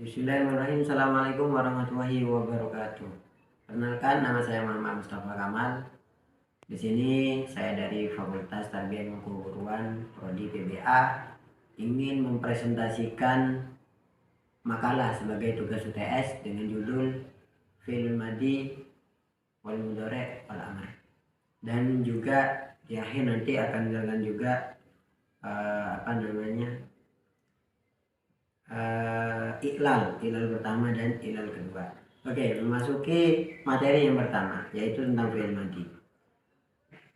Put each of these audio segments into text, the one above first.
Bismillahirrahmanirrahim. Assalamualaikum warahmatullahi wabarakatuh. Perkenalkan, nama saya Muhammad Mustafa Kamal. Di sini saya dari Fakultas Tarbiyah Ilmu Keguruan Prodi PBA ingin mempresentasikan makalah sebagai tugas UTS dengan judul Fi'il Madhi wal Mudhari' wal Amr. Dan juga di akhir nanti akan dilakukan juga iklal pertama dan iklal kedua. Oke, memasuki materi yang pertama, yaitu tentang fi'il madhi.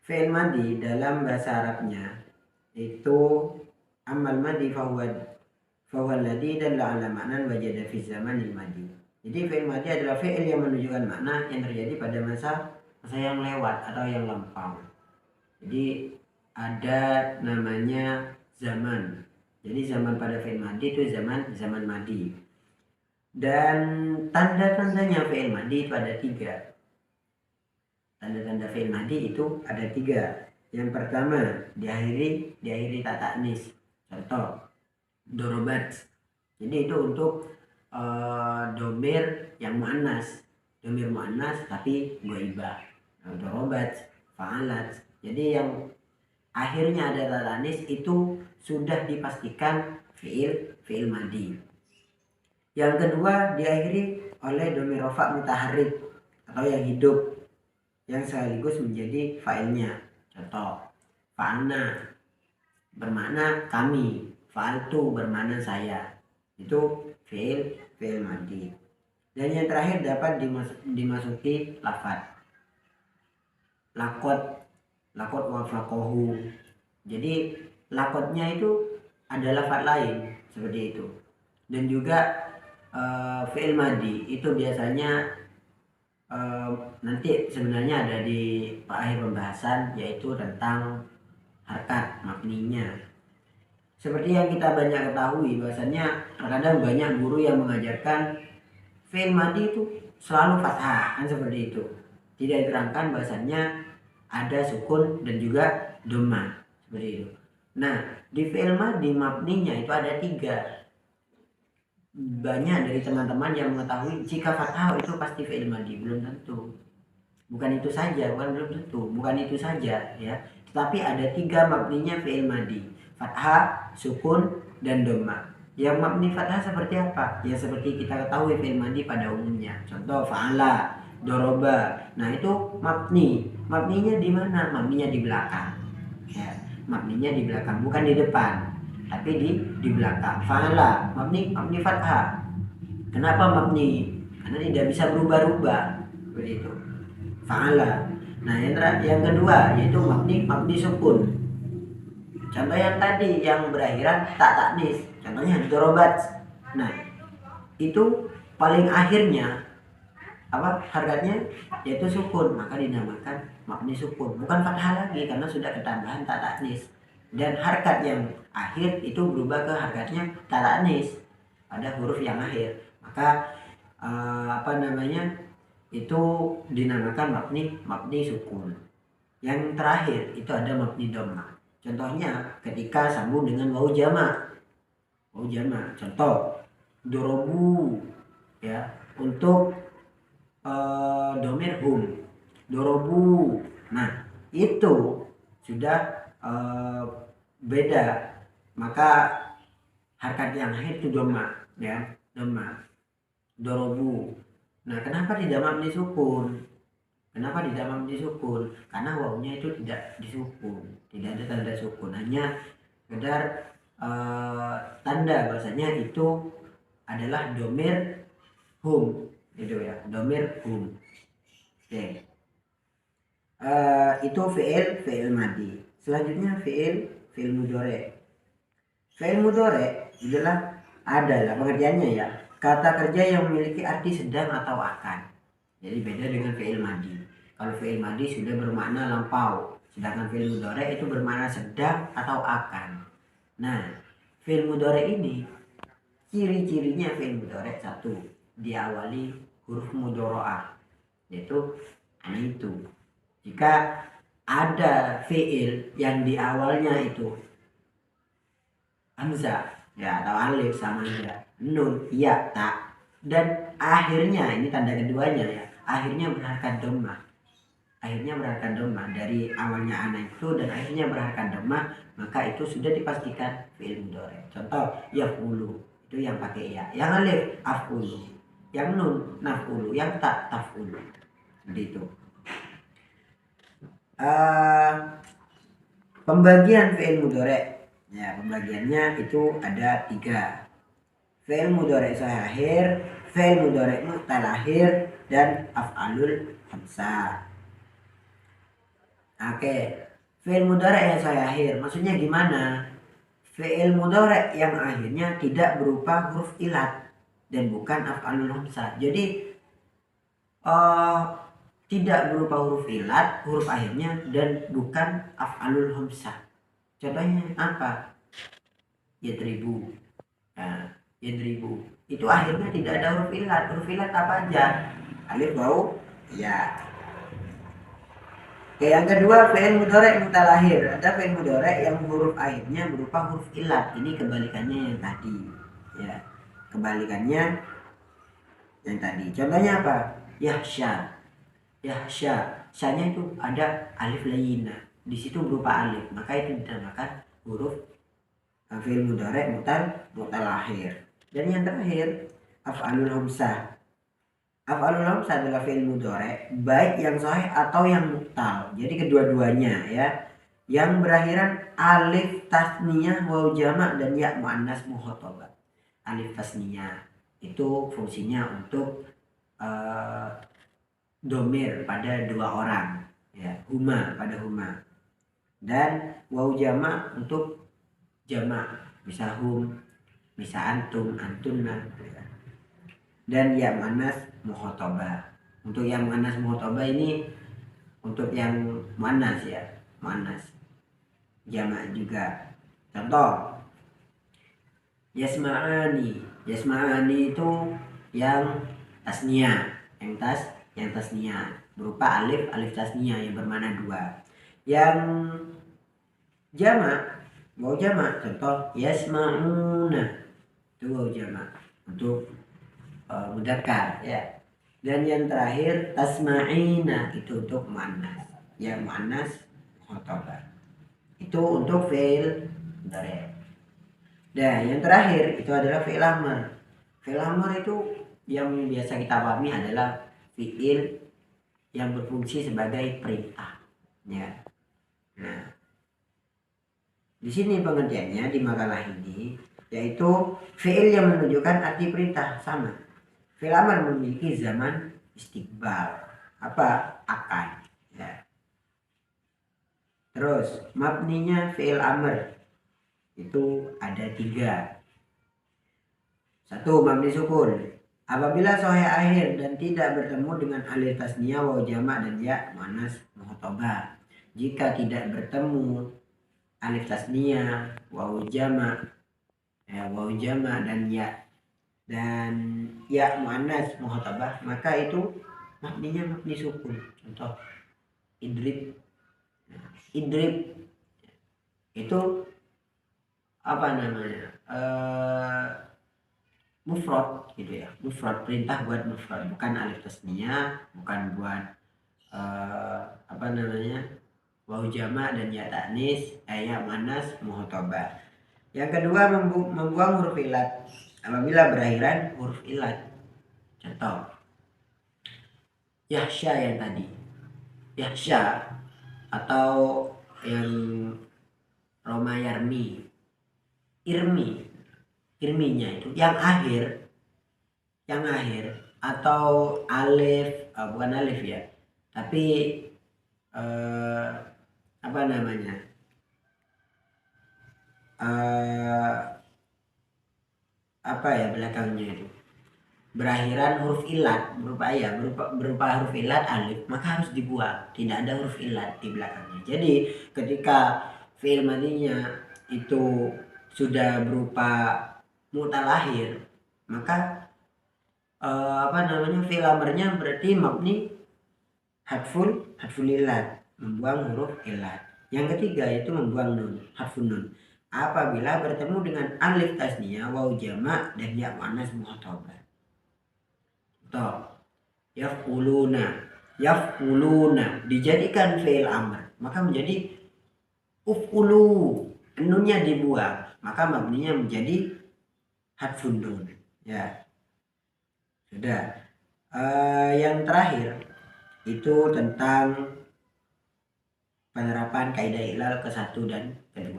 Fi'il madhi dalam bahasa Arabnya itu amal madhi fahuwa alladhi dalla ala ma'nan wajada fi zamanil madhi. Jadi fi'il madhi adalah fi'il yang menunjukkan makna yang terjadi pada masa yang lewat atau yang lampau. Jadi ada namanya zaman. Jadi zaman pada fi'il madhi itu zaman madhi. Dan tanda-tandanya fi'il madhi itu ada 3. Tanda-tanda fi'il madhi itu ada 3. Yang pertama, diakhiri ta ta'nis. Contoh, dorobat. Jadi itu untuk domir yang muannas. Domir muannas tapi ghaibah. Dorobat, fa'alat. Jadi yang akhirnya ada ta ta'nis itu sudah dipastikan fi'il madhi. Yang kedua, diakhiri oleh domir rafa' mutaharrik atau yang hidup yang sekaligus menjadi fa'ilnya. Contoh, fa'alna bermakna kami, fa'altu bermakna saya. Itu fi'il madhi. Dan yang terakhir dapat dimasuki lafadz. Lakot wafaqahu. Jadi lakotnya itu ada lafadz lain seperti itu. Dan juga fi'il madhi itu biasanya nanti sebenarnya ada di akhir pembahasan, yaitu tentang harkat mabninya. Seperti yang kita banyak ketahui bahwasanya terkadang banyak guru yang mengajarkan fi'il madhi itu selalu fathah, kan seperti itu. Tidak diterangkan bahwasanya ada sukun dan juga dhamma seperti itu. Nah, di fi'il madhi mabninya itu ada 3. Banyak dari teman-teman yang mengetahui jika fathah itu pasti fi'il madhi, belum tentu. Bukan itu saja ya. Tetapi ada 3 mabninya fi'il madhi: fathah, sukun, dan dhamma. Yang mabni fathah seperti apa? Ya seperti kita ketahui fi'il madhi pada umumnya. Contoh, fa'ala, doroba. Nah, itu mabni. Mabninya di mana? Mabninya di belakang. Ya, mabninya di belakang, bukan di depan, tapi di belakang. Fa'ala mabni fathah. Kenapa mabni? Karena tidak bisa berubah-ubah begitu. Fa'ala. Nah, yang kedua yaitu mabni sukun. Contoh yang tadi yang berakhiran tak taknis, contohnya dorobat. Nah, itu paling akhirnya harganya yaitu sukun, maka dinamakan mabni sukun, bukan fathah lagi karena sudah ketambahan tak taknis. Dan harkat yang akhir itu berubah ke harkatnya ta ta'nis pada huruf yang akhir, maka itu dinamakan mabni sukun. Yang terakhir itu ada mabni dhamma. Contohnya ketika sambung dengan wau jama'. Contoh, dorobu ya, untuk domir hum, dorobu. Nah, itu sudah beda, maka harkat yang akhir itu dhamma ya, dhamma, dorobu. Nah, kenapa tidak mabni sukun? Karena wawunya itu tidak disukun, tidak ada tanda sukun, hanya sekedar tanda bahasanya itu adalah domir hum, itu ya, domir hum. Oke. Itu fi'il madhi. Selanjutnya fi'il mudhari'. Fi'il mudhari' adalah pengertiannya ya, kata kerja yang memiliki arti sedang atau akan. Jadi beda dengan fi'il madhi. Kalau fi'il madhi sudah bermakna lampau, sedangkan fi'il mudhari' itu bermakna sedang atau akan. Nah, fi'il mudhari' ini ciri-cirinya fi'il mudhari' 1, diawali huruf mudhora'ah, yaitu itu. Jika ada fi'il yang di awalnya itu hamzah ya atau alif sama aja, nun, ya, tak, dan akhirnya ini tanda keduanya ya, akhirnya berharakat dhammah. Akhirnya berharakat dhammah dari awalnya ana itu dan akhirnya berharakat dhammah, maka itu sudah dipastikan fi'il mudhari. Contoh yaf'ulu itu yang pakai ya, yang alif af'ulu, yang nun naf'ulu, yang tak taf'ulu. Seperti itu. Pembagian fi'il mudhari. Ya, pembagiannya itu ada 3. Fi'il mudhari sahih akhir, fi'il mudhari mu'tal akhir, dan af'alul khamsah. Oke, fi'il mudhari yang sahih akhir maksudnya gimana? Fi'il mudhari yang akhirnya tidak berupa huruf ilat dan bukan af'alul khamsah. Jadi tidak berupa huruf ilat, huruf akhirnya, dan bukan af'alul khamsah. Contohnya apa? Yadribu. Nah, yadribu itu akhirnya tidak ada huruf ilat. Huruf ilat apa aja? Alif, waw, ya. Oke, yang kedua fi'il mudhari mu'tal akhir. Ada fi'il mudhari yang huruf akhirnya berupa huruf ilat. Ini kebalikannya yang tadi. Ya, kebalikannya yang tadi. Contohnya apa? Yahsya. Yahsya. Syanya itu ada alif layyinah. Di situ berupa alif. Maka itu dinamakan huruf fi'il mudhari mu'tal akhir. Dan yang terakhir af'alul khamsah. Af'alul khamsah adalah fi'il mudhari baik yang sahih atau yang mu'tal. Jadi kedua-duanya ya. Yang berakhiran alif tasniyah, waw jamak, dan ya muannas mukhatabah. Alif tasniyah itu fungsinya untuk domir pada 2 orang ya, huma pada huma. Dan waw jamak untuk jamak, bisa hum, bisa antum, antunna. Dan ya muannas mukhatabah. Untuk yang muannas mukhatabah ini untuk yang muannas ya, muannas. Jamak juga. Contoh yasma'ani. Yasma'ani itu yang tasniyah, yang tasniyah berupa alif tasniyah yang bermakna 2. Yang jamak, waw jamak, contoh yasma'una itu waw jamak untuk mudzakkar ya. Dan yang terakhir tasma'ina itu untuk muannas ya, muannas mukhatabah. Itu untuk fi'il mudhari. Nah, yang terakhir itu adalah fi'il amr. Fi'il amr itu yang biasa kita pahami adalah fi'il yang berfungsi sebagai perintah ya. Nah, di sini pengertiannya di makalah ini yaitu fi'il yang menunjukkan arti perintah sama. Fi'il amr memiliki zaman istiqbal, apa? Akan ya. Terus mabninya fi'il amr itu ada 3. 1. Mabni sukun apabila sahih akhir dan tidak bertemu dengan alif tasniyah, waw jamak, dan ya muannas mukhatabah. Jika tidak bertemu alif tasniyah, waw jamak dan ya muannas mukhatabah, maka itu mabninya mabni sukun. Contoh idrib. Idrib itu apa namanya? Mufrad gitu ya. Mufrad, perintah buat mufrad, bukan alif tasniyah, bukan buat apa namanya? Waw jamak dan ya ta'nis, ya muannas mukhatabah. Yang kedua membuang huruf ilat apabila berakhiran huruf ilat. Contoh yahsya yang tadi. Yahsya atau yang Roma yarmi, irminya itu yang akhir atau alif, bukan alif ya, tapi apa namanya, apa ya belakangnya itu, berakhiran huruf ilat berupa huruf ilat alif, maka harus dibuang, tidak ada huruf ilat di belakangnya. Jadi ketika fi'il madinya itu sudah berupa mu'tal akhir, maka apa namanya, fi'il amrnya berarti mabni hadful ilat, membuang huruf ilat. Yang ketiga yaitu membuang nun, hadfun nun. apabila bertemu dengan alif tasniyah, waw jamak dan ya muannas mu'thabar. Toh, yaf'uluna dijadikan fi'il amr, maka menjadi uf'ulu, nunnya dibuang, maka mabninya menjadi hadfun nun. Ya, sudah. Yang terakhir itu tentang penerapan kaidah ilal ke-1 dan ke-2.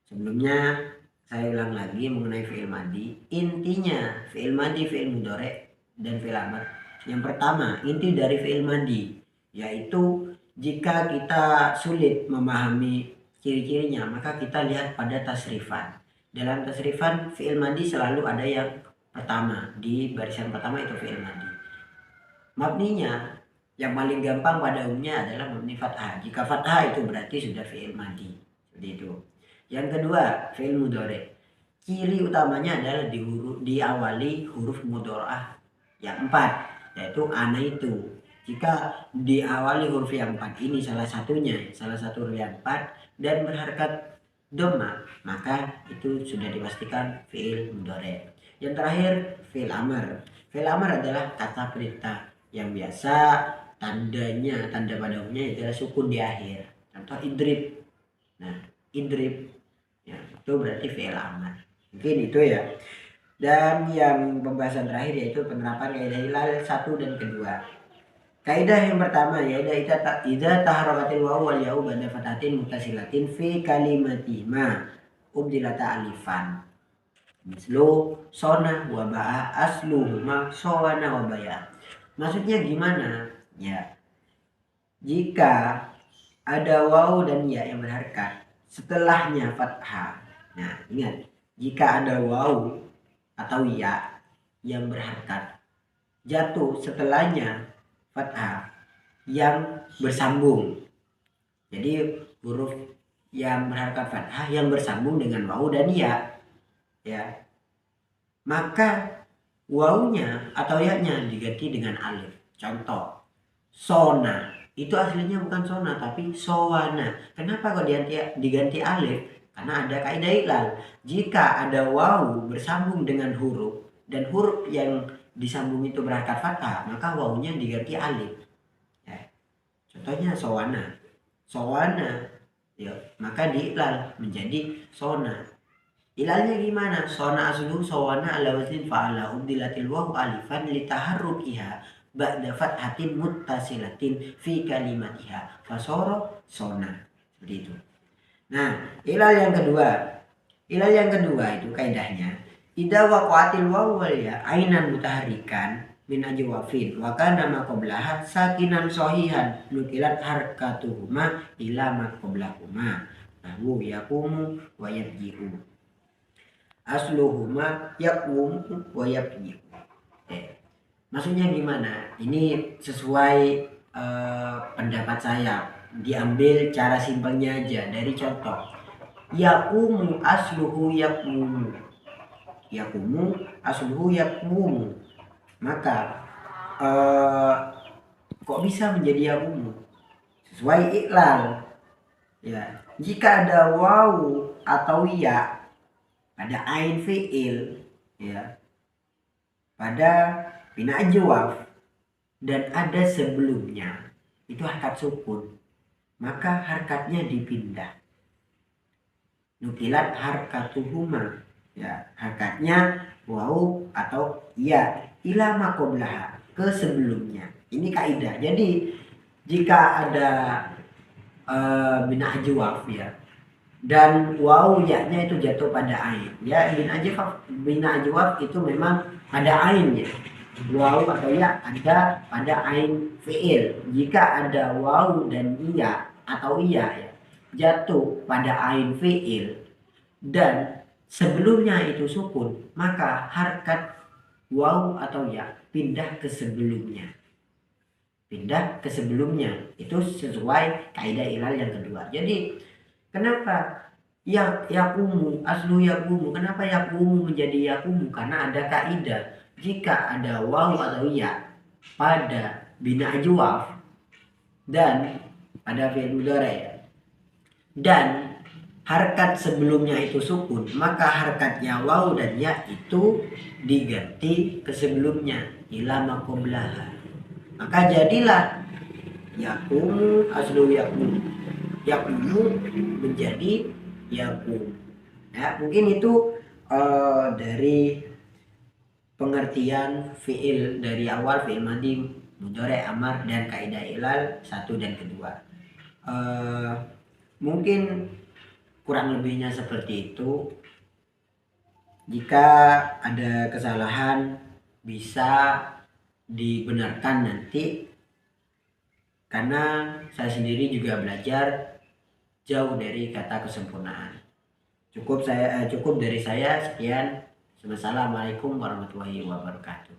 Sebelumnya saya ulang lagi mengenai fi'il madi. Intinya fi'il madi, fi'il mudhari dan fi'il amr. Yang pertama, inti dari fi'il madi yaitu jika kita sulit memahami ciri-cirinya, maka kita lihat pada tasrifan. Dalam tasrifan fi'il madi selalu ada yang pertama, di barisan pertama itu fi'il madi. Mabninya yang paling gampang pada umumnya adalah mabni fathah. Jika fathah itu berarti sudah fi'il madi. Seperti itu. Yang kedua, fi'il mudhari. Ciri utamanya adalah diawali huruf mudhari'ah yang 4, yaitu ana itu. Jika diawali huruf yang 4 ini salah satu huruf yang 4 dan berharakat dhamma, maka itu sudah dipastikan fi'il mudhari. Yang terakhir, fi'il amr. Fi'il amr adalah kata perintah yang biasa tanda pada umumnya adalah sukun di akhir. Contoh idrib. Nah, idrib ya, itu berarti fi'il amr. Mungkin itu ya. Dan yang pembahasan terakhir yaitu penerapan kaidah ilal 1 dan kedua. Kaidah yang pertama yaitu idza taharakatil wawu wal ya'u ba'da fatatin muttasilatin fi kalimati ma ubdilata alifan. Mislu sona wa ba'a asluhuma sawana wa baya. Maksudnya gimana? Ya, jika ada waw dan ya yang berharakat setelahnya fathah. Nah, ingat, jika ada waw atau ya yang berharakat jatuh setelahnya fathah yang bersambung. Jadi huruf yang berharakat fathah yang bersambung dengan waw dan ya. Ya. Maka wawunya atau ya-nya diganti dengan alif. Contoh, sona. Itu aslinya bukan sona tapi sowana. Kenapa kok diganti alif? Karena ada kaidah ilal. Jika ada wawu bersambung dengan huruf dan huruf yang disambung itu berharakat fathah, maka wawunya diganti alif. Ya. Contohnya sowana. Sowana. Ya, maka diilal menjadi sona. Ilalnya gimana? Sona asluhu sawana ala wazin fa'ala ubdilatil wawu alifan litaharrukiha ba'da fathatin muttasilatin fi kalimatiha fasoro sona. Seperti itu. Nah, ilal yang kedua itu kaidahnya idza waqa'atil wawu wal ya ainan mutaharrikan min ajwafin wa kana ma qablaha sakinan sahihan nukilat harkatuhuma ila ma qablahuma lahu yaqumu wa yabji'u. Asluhuma yakum wa yabni. Maksudnya gimana? Ini sesuai pendapat saya. Diambil cara simpelnya aja dari contoh. Yakumu asluhu yakumu. Yakumu asluhu yakumu. Maka kok bisa menjadi yakumu? Sesuai iklal. Ya, jika ada wawu atau ya pada ain fi'il, ya, pada bina ajwaf dan ada sebelumnya itu harakat sukun, maka harakatnya dipindah. Nukilat harkatuhuma, ya, harakatnya wawu atau ya ila ma qablaha, ke sebelumnya. Ini kaidah. Jadi jika ada bina ajwaf, ya, dan waw ya-nya itu jatuh pada ain. Ya, bina ajwaf itu memang pada ainnya. Waw atau ya ada pada ain fi'il. Jika ada waw dan iya atau iya ya, jatuh pada ain fi'il dan sebelumnya itu sukun, maka harkat waw atau ya pindah ke sebelumnya. Pindah ke sebelumnya. Itu sesuai kaidah ilal yang kedua. Jadi kenapa yakumu aslu yakumu? Kenapa yakumu menjadi yakumu? Karena ada kaidah. Jika ada waw atau ya pada bina ajwaf dan pada fi'il mudhari dan harkat sebelumnya itu sukun, maka harkatnya waw dan ya itu diganti ke sebelumnya ila maqoblaha. Maka jadilah yakumu aslu yakumu menjadi yakum. Ya, mungkin itu dari pengertian fiil dari awal, fiil madi, mudhari, amar dan kaidah ilal 1 dan kedua. Mungkin kurang lebihnya seperti itu. Jika ada kesalahan bisa dibenarkan nanti, karena saya sendiri juga belajar jauh dari kata kesempurnaan. Cukup dari saya sekian. Wassalamualaikum warahmatullahi wabarakatuh.